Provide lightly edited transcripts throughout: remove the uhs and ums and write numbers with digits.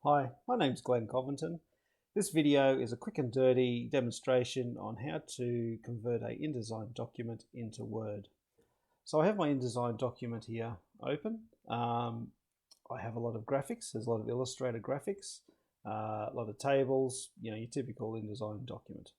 Hi, my name's Glenn Covington. This video is a quick and dirty demonstration on how to convert an InDesign document into Word. So I have my InDesign document here open. I have a lot of graphics, there's a lot of illustrated graphics, a lot of tables, your typical InDesign document.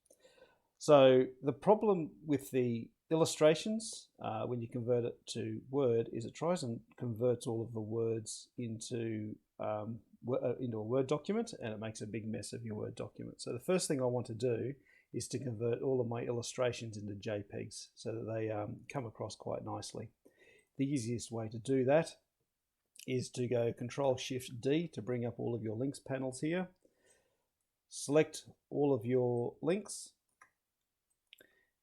So the problem with the illustrations when you convert it to Word is it tries and converts all of the words into a Word document, and it makes a big mess of your Word document. So the first thing I want to do is to convert all of my illustrations into JPEGs so that they come across quite nicely. The easiest way to do that is to go Control-Shift-D to bring up all of your links panels here. Select all of your links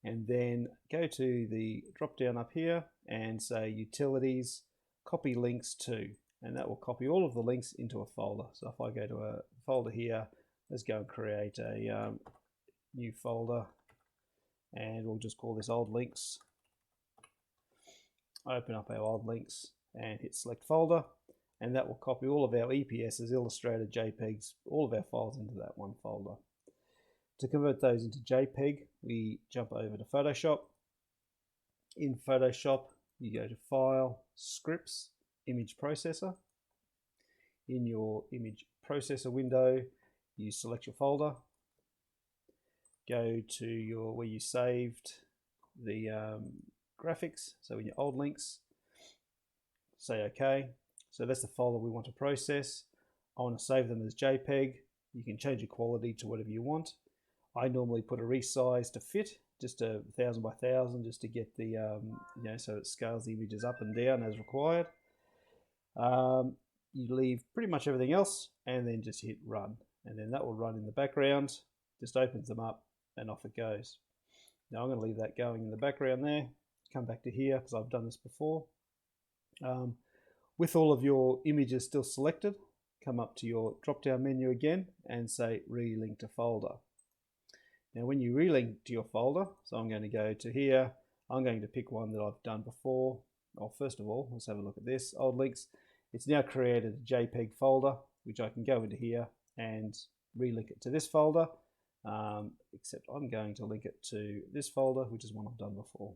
and then go to the drop down up here and say Utilities, Copy Links To, and that will copy all of the links into a folder. So if I go to a folder here, let's go and create a new folder, and we'll just call this Old Links. Open up our old links and hit Select Folder, and that will copy all of our EPSs, illustrated JPEGs, all of our files into that one folder. To convert those into JPEG, we jump over to Photoshop. In Photoshop, you go to File, Scripts, Image Processor. In your Image Processor window, you select your folder, go to where you saved the graphics, so in your old links, say OK. So that's the folder we want to process. I want to save them as JPEG. You can change the quality to whatever you want. I normally put a resize to fit, just 1000 by 1000, just to get the, so it scales the images up and down as required. You leave pretty much everything else and then just hit run. And then that will run in the background, just opens them up and off it goes. Now I'm going to leave that going in the background there. Come back to here because I've done this before. With all of your images still selected, come up to your drop down menu again and say relink to folder. Now when you relink to your folder, so I'm going to go to here, I'm going to pick one that I've done before. Well, first of all, let's have a look at this, old links. It's now created a JPEG folder, which I can go into here and relink it to this folder, except I'm going to link it to this folder, which is one I've done before.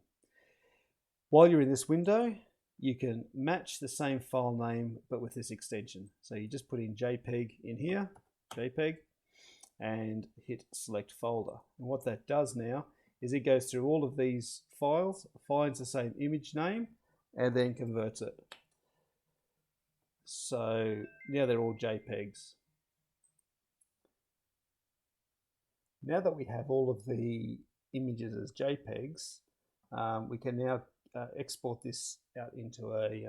While you're in this window, you can match the same file name, but with this extension. So you just put in JPEG in here, JPEG, and hit select folder. And what that does now is it goes through all of these files, finds the same image name, and then converts it. So now they're all JPEGs. Now that we have all of the images as JPEGs, we can now export this out into a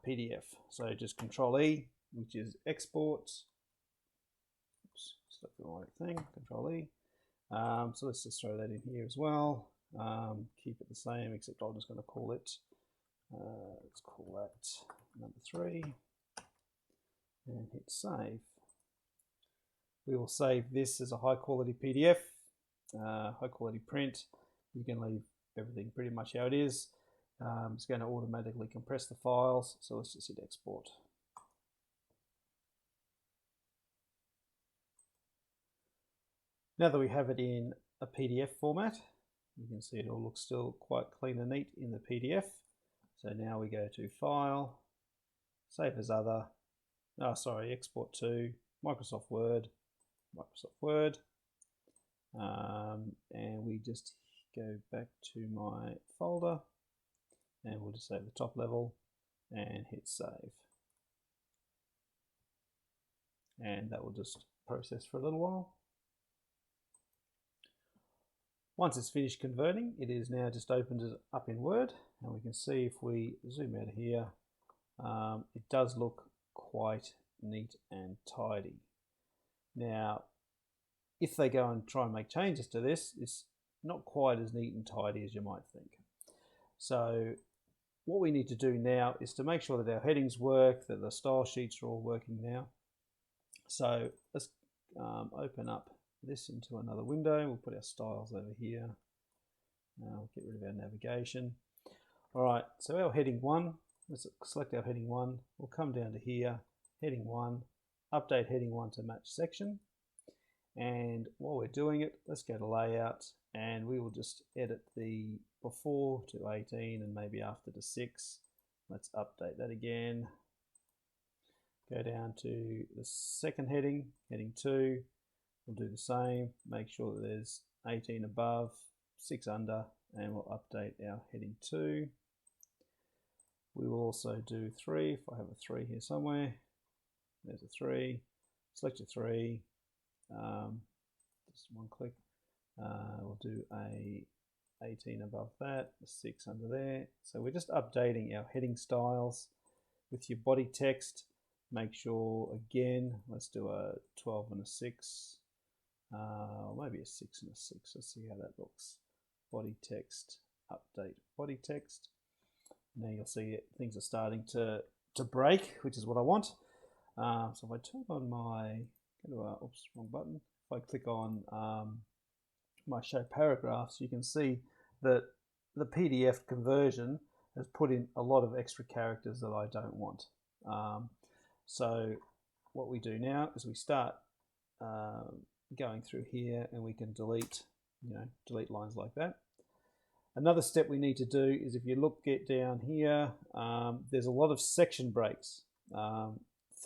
PDF. So just Control-E, which is export. Oops, select the right thing, Control-E. So let's just throw that in here as well. Keep it the same, except I'm just going to call it, let's call that number 3, and hit save. We will save this as a high quality PDF, high quality print. You can leave everything pretty much how it is. It's going to automatically compress the files, so let's just hit export. Now that we have it in a PDF format, you can see it all looks still quite clean and neat in the PDF. So now we go to File, Save as Other, Export to Microsoft Word, and we just go back to my folder, and we'll just save the top level and hit save. And that will just process for a little while. Once it's finished converting, it is now just opened it up in Word, and we can see if we zoom out of here, it does look quite neat and tidy. Now, if they go and try and make changes to this, it's not quite as neat and tidy as you might think. So what we need to do now is to make sure that our headings work, that the style sheets are all working now. So let's open up this into another window. We'll put our styles over here. We'll get rid of our navigation. All right, so our heading 1, let's select our heading 1. We'll come down to here, heading 1, update heading 1 to match section. And while we're doing it, let's go to layout, and we will just edit the before to 18 and maybe after to 6. Let's update that again. Go down to the second heading, heading 2. We'll do the same. Make sure that there's 18 above, 6 under, and we'll update our heading 2. We will also do 3. If I have a 3 here somewhere, there's a 3. Select your 3. Just one click. We'll do a 18 above that, a 6 under there. So we're just updating our heading styles. With your body text, make sure again, let's do a 12 and a 6, maybe a 6 and a 6. Let's see how that looks. Body text, update body text. Now you'll see it, things are starting to break, which is what I want. So if I turn on my, oops, wrong button. If I click on my show paragraphs, you can see that the PDF conversion has put in a lot of extra characters that I don't want. So what we do now is we start going through here, and we can delete lines like that. Another step we need to do is, if you look down here, there's a lot of section breaks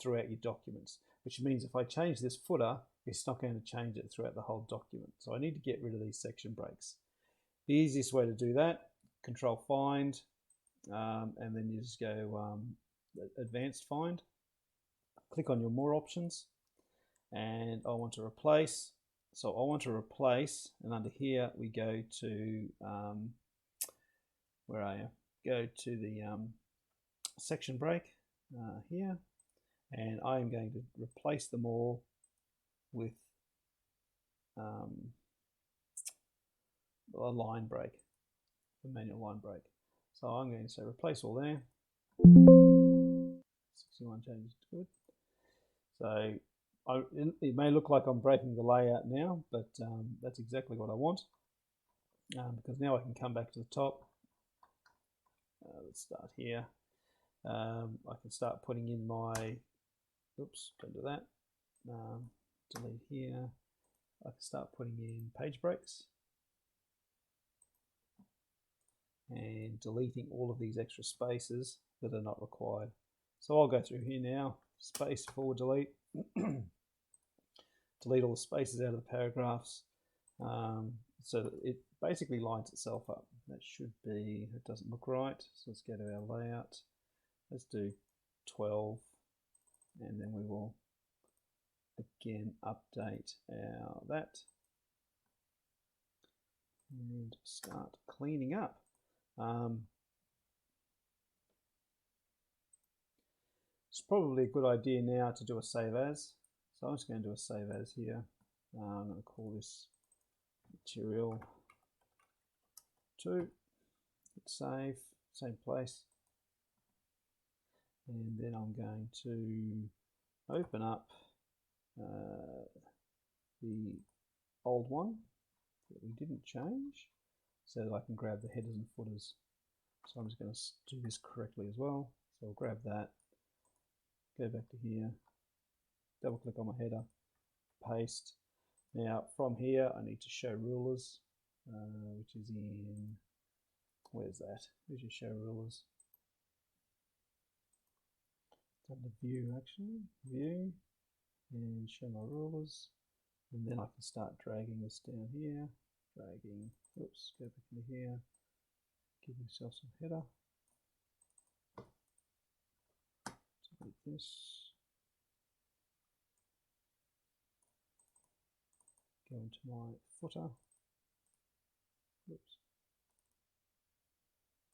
throughout your documents, which means if I change this footer, it's not going to change it throughout the whole document. So I need to get rid of these section breaks. The easiest way to do that, Control Find, and then you just go Advanced Find. Click on your More options, and I want to replace. So I want to replace, and under here we go to, where are you? Go to the section break here, and I am going to replace them all with a line break, a manual line break. So I'm going to say replace all there. 61 changes to good. So it may look like I'm breaking the layout now, but that's exactly what I want, because now I can come back to the top. Let's start here. I can start putting in my, oops, don't do that. Delete here. I can start putting in page breaks and deleting all of these extra spaces that are not required. So I'll go through here now, space forward delete, delete all the spaces out of the paragraphs, so that it basically lines itself up. That should be, it doesn't look right, so let's go to our layout. Let's do 12, and then we will again update our that and start cleaning up. It's probably a good idea now to do a save as. So I'm just going to do a save as here. I'm going to call this material 2. Hit save, same place. And then I'm going to open up the old one that we didn't change, so that I can grab the headers and footers. So I'm just going to do this correctly as well. So I'll grab that, go back to here, double click on my header, paste. Now from here I need to show rulers, which is in, where's that? Where's your show rulers? Under view, actually, view, and show my rulers, and then I can start dragging this down here, dragging, oops, go back into here, give yourself some header, delete this, go into my footer, oops,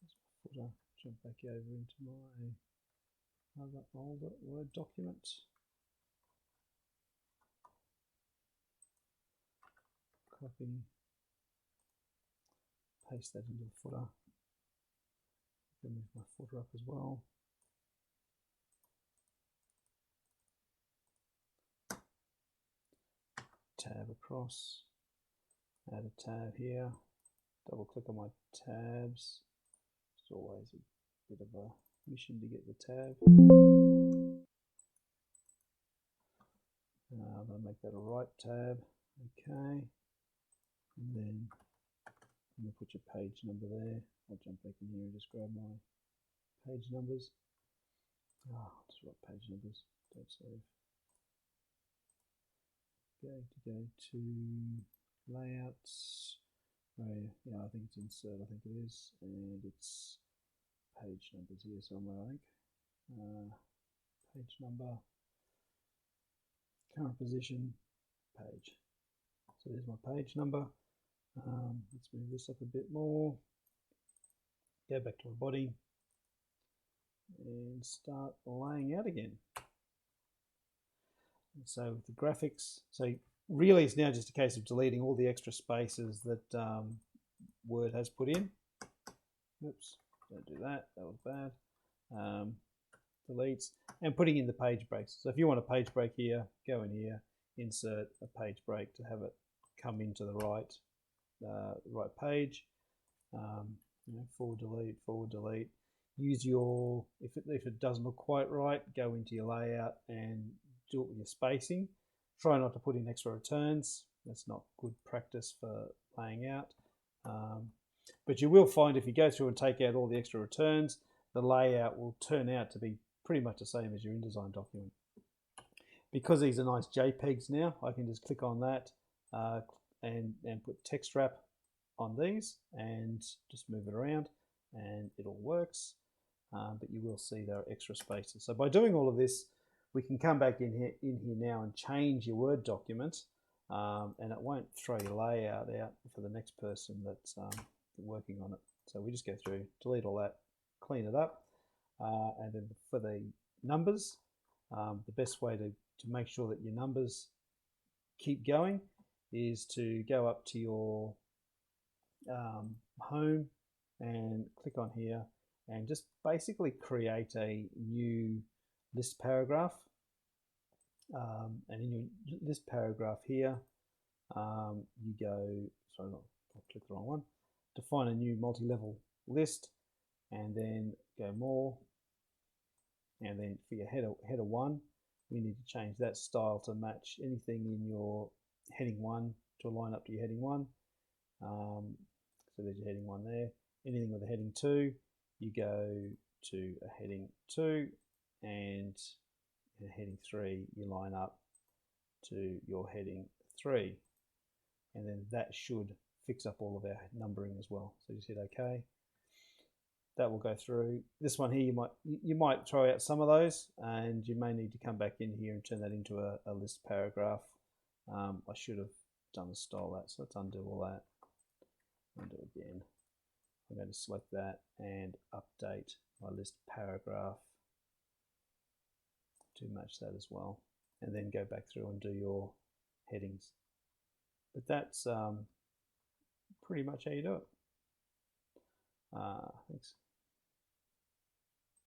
that's my footer, jump back over into my other older Word document. Copy, paste that into the footer. Move my footer up as well. Tab across, add a tab here, double click on my tabs. It's always a bit of a mission to get the tab. going to make that a right tab. Okay. And then I'm going to put your page number there. I'll jump back in here and just grab my page numbers. Just write page numbers. Don't save. Going to go to layouts. Oh yeah, I think it's insert. I think it is, and it's page numbers here somewhere. I think page number, current position, page. So there's my page number. Let's move this up a bit more. Go back to my body and start laying out again. And so with the graphics, so really it's now just a case of deleting all the extra spaces that Word has put in. Oops, don't do that, that was bad. Deletes, and putting in the page breaks. So if you want a page break here, go in here, insert a page break to have it come into the right page. Forward delete. Use your, if it doesn't look quite right, go into your layout and do it with your spacing. Try not to put in extra returns. That's not good practice for laying out. But you will find if you go through and take out all the extra returns, the layout will turn out to be pretty much the same as your InDesign document. Because these are nice JPEGs now, I can just click on that and put text wrap on these and just move it around and it all works. But you will see there are extra spaces. So by doing all of this, we can come back in here now and change your Word document, and it won't throw your layout out for the next person that's working on it. So we just go through, delete all that, clean it up, and then for the numbers, the best way to make sure that your numbers keep going is to go up to your home and click on here and just basically create a new list paragraph. And in your list paragraph here, you go, sorry, I clicked the wrong one, define a new multi-level list, and then go more, and then for your header 1, we need to change that style to match anything in your heading 1 to line up to your heading 1. So there's your heading 1 there. Anything with a heading 2, you go to a heading 2, and in heading 3 you line up to your heading 3, and then that should fix up all of our numbering as well. So just hit OK. That will go through. This one here, you might throw out some of those, and you may need to come back in here and turn that into a list paragraph. I should have done the style that, so let's undo all that. Undo again. I'm going to select that and update my list paragraph to match that as well, and then go back through and do your headings. But that's pretty much how you do it. Thanks.